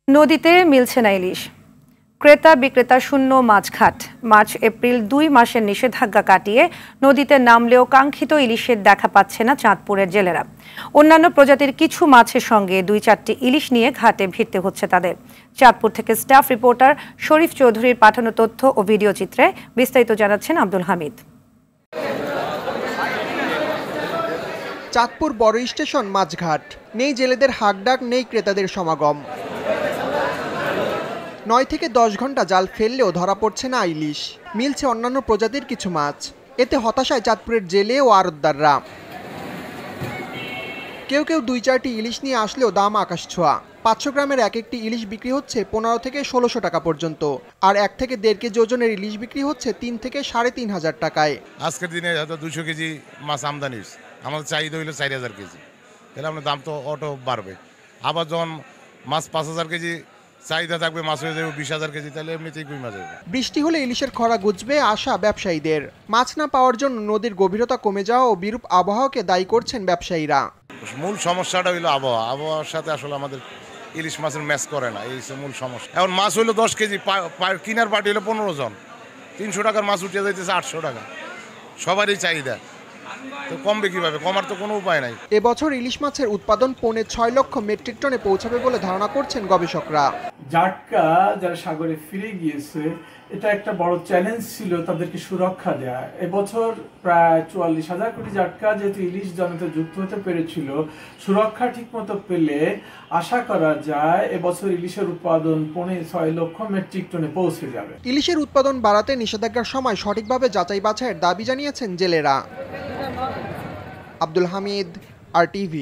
নদীতে মিলছে না ইলিশ। ক্রেতা বিক্রেতা শূন্য মাছঘাট। মার্চ এপ্রিল 2 মাসের নিষেধাজ্ঞা কাটিয়ে নদীতে নামলেও কাঙ্ক্ষিত ইলিশের দেখা পাচ্ছে না চাঁদপুরের জেলেরা। অন্যান্য প্রজাতির কিছু মাছের সঙ্গে 2-4টি ইলিশ নিয়ে ঘাটে ভিড়তে হচ্ছে তাদের। চাঁদপুর থেকে স্টাফ রিপোর্টার শরীফ চৌধুরীর পাঠানো তথ্য ও ভিডিও চিত্রে বিস্তারিত জানাচ্ছেন আব্দুল হামিদ। চাঁদপুর বড় স্টেশন মাছঘাট। নেই জেলেদের হাঁকডাক, নেই ক্রেতাদের সমাগম। 9 থেকে 10 ঘন্টা জাল ফেললেও ধরা পড়ছে না ইলিশ। মিলছে অন্যান্য প্রজাতির কিছু মাছ। এতে হতাশায় চাঁদপুরের জেলে ও আড়তদাররা। কেউ 2-4টি ইলিশ নিয়ে আসলেও দাম আকাশ ছোঁয়া। 500 গ্রামের একটি ইলিশ বিক্রি হচ্ছে 15 থেকে 1600 টাকা পর্যন্ত, আর 1 থেকে 1.5 কেজি ওজনের ইলিশ বিক্রি হচ্ছে 3 থেকে 3500 টাকায়। আজকের দিনে হয়তো 200 কেজি মাছ আমদানি, আমাদের চাহিদা হইলো 4000 কেজি, তাহলে আপনার দাম তো অটো বাড়বে। আবার যখন মাছ 5000 কেজি চাহিদা থাকবে, মাছ হয়ে যাবে 20000 কেজি, তাহলে এমনিতেই কমে যাবে। বৃষ্টি হলে ইলিশের খরা ঘুচবে আশা ব্যবসায়ীদের। মাছ না পাওয়ার জন্য নদীর গভীরতা কমে যাওয়া ও বিরূপ আবহাওয়াকে দায়ী করছেন ব্যবসায়ীরা। মূল সমস্যাটা হইলো আবহাওয়ার সাথে আসলে আমাদের ইলিশ মাছের ম্যাচ করে না, এই মূল সমস্যা। এখন মাছ হইলো 10 কেজি, কিনার পার্টি হলো 15 জন, 300 টাকার মাছ উঠে যাইতেছে 800 টাকা। সবারই চাহিদা, তো কমবে কিভাবে? কমার তো কোনো উপায় নাই। এবছর ইলিশ মাছের উৎপাদন 6.5 লক্ষ মেট্রিক টনে পৌঁছাবে বলে ধারণা করছেন গবেষকরা। জাটকা যারা সাগরে ফিরে গিয়েছে, এটা একটা বড় চ্যালেঞ্জ ছিল তাদেরকে সুরক্ষা দেয়া। এবছর প্রায় 44,000 কোটি জাটকা যেহেতু ইলিশ জনতা যুক্ত হতে পেরেছিল, সুরক্ষা ঠিকমতো পেলে আশা করা যায় এবছর ইলিশের উৎপাদন 6.5 লক্ষ মেট্রিক টনে পৌঁছে যাবে। ইলিশের উৎপাদন বাড়াতে নিষেধাজ্ঞার সময় সঠিকভাবে যাচাই বাছাইয়ের দাবি জানিয়েছেন জেলেরা। আব্দুল হামিদ, RTV।